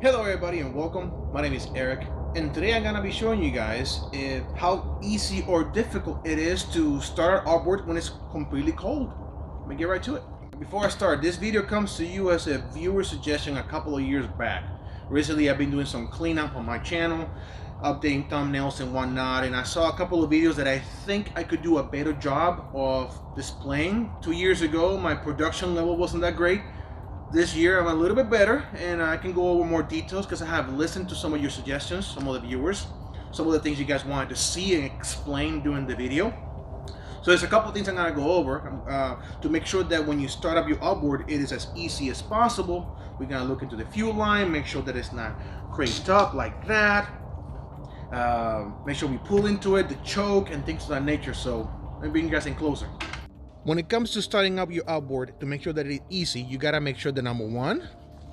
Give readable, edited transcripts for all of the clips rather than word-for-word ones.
Hello everybody and welcome. My name is Eric and today I'm gonna be showing you guys how easy or difficult it is to start our outboard when it's completely cold. Let me get right to it. Before I start, this video comes to you as a viewer suggestion a couple of years back. Recently I've been doing some cleanup on my channel, updating thumbnails and whatnot, and I saw a couple of videos that I think I could do a better job of displaying. 2 years ago my production level wasn't that great. This year I'm a little bit better and I can go over more details because I have listened to some of your suggestions, some of the viewers, some of the things you guys wanted to see and explain during the video. So there's a couple of things I'm going to go over to make sure that when you start up your outboard it is as easy as possible. We're going to look into the fuel line, make sure that it's not cranked up like that. Make sure we pull into it, the choke and things of that nature. So let me bring you guys in closer. When it comes to starting up your outboard, to make sure that it's easy, you gotta make sure that number one,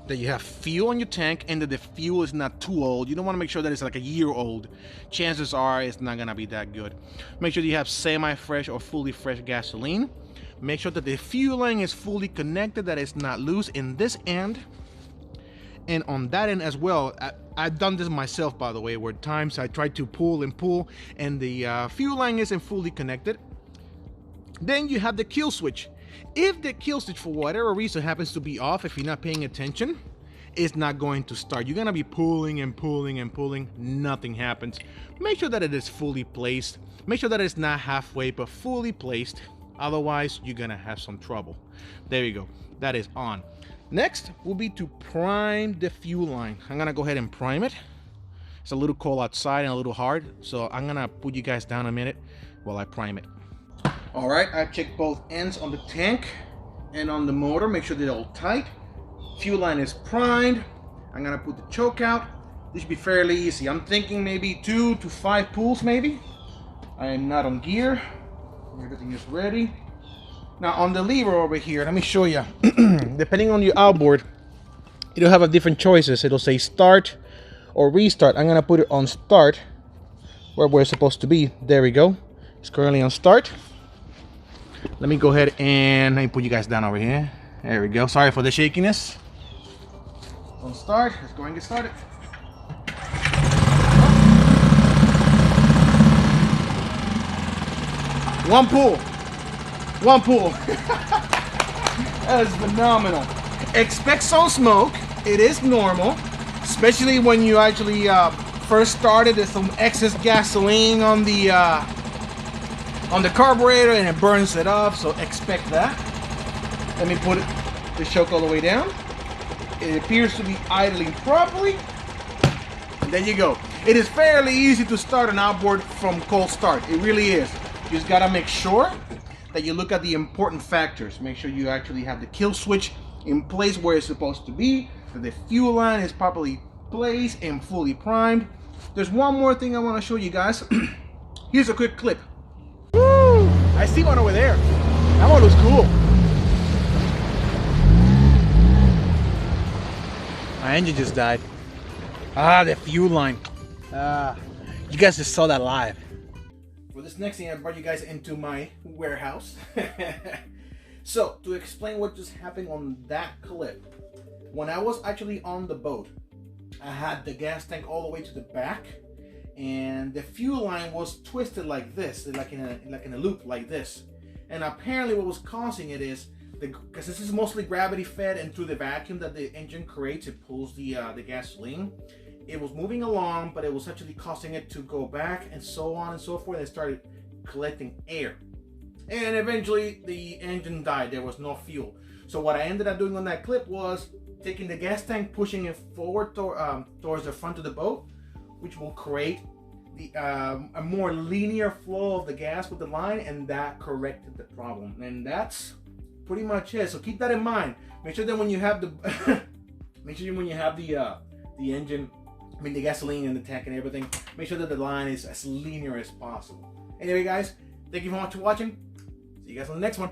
that you have fuel on your tank and that the fuel is not too old. You don't want to make sure that it's like a year old. Chances are it's not gonna be that good. Make sure you have semi-fresh or fully fresh gasoline. Make sure that the fuel line is fully connected, that it's not loose in this end and on that end as well. I've done this myself, by the way, where times I try to pull and the fuel line isn't fully connected. Then you have the kill switch. If the kill switch for whatever reason happens to be off, if you're not paying attention, it's not going to start. You're gonna be pulling and pulling and pulling, nothing happens. Make sure that it is fully placed. Make sure that it's not halfway but fully placed, otherwise you're gonna have some trouble. There you go, that is on. Next will be to prime the fuel line. I'm gonna go ahead and prime it. It's a little cold outside and a little hard, so I'm gonna put you guys down a minute while I prime it. All right, I checked both ends on the tank and on the motor, make sure they're all tight. Fuel line is primed. I'm gonna put the choke out. This should be fairly easy. I'm thinking maybe 2 to 5 pulls maybe. I am not on gear. Everything is ready. Now on the lever over here, let me show you. Depending on your outboard, it'll have a different choices. It'll say start or restart. I'm gonna put it on start where we're supposed to be. There we go. It's currently on start. Let me go ahead and let me put you guys down over here. There we go. Sorry for the shakiness. On start. Let's go and get started. One pull. One pull. That is phenomenal. Expect some smoke. It is normal, especially when you actually first started. There's some excess gasoline on the carburetor and it burns it off, so expect that. Let me put the choke all the way down. It appears to be idling properly. And there you go. It is fairly easy to start an outboard from cold start. It really is. You just gotta make sure that you look at the important factors. Make sure you actually have the kill switch in place where it's supposed to be, that the fuel line is properly placed and fully primed. There's one more thing I want to show you guys. Here's a quick clip. Woo! I see one over there. That one looks cool. My engine just died. The fuel line. You guys just saw that live. For this next thing, I brought you guys into my warehouse. So, to explain what just happened on that clip, when I was actually on the boat, I had the gas tank all the way to the back, and the fuel line was twisted like this, like in a loop like this. And apparently what was causing it is, because this is mostly gravity fed, and through the vacuum that the engine creates, it pulls the gasoline. It was moving along, but it was actually causing it to go back and so on and so forth. It started collecting air. And eventually the engine died. There was no fuel. So what I ended up doing on that clip was taking the gas tank, pushing it forward towards the front of the boat, which will create a more linear flow of the gas with the line, and that corrected the problem. And that's pretty much it. So keep that in mind. Make sure that when you have the the engine, the gasoline in the tank and everything, make sure that the line is as linear as possible. Anyway guys, thank you for watching. See you guys on the next one.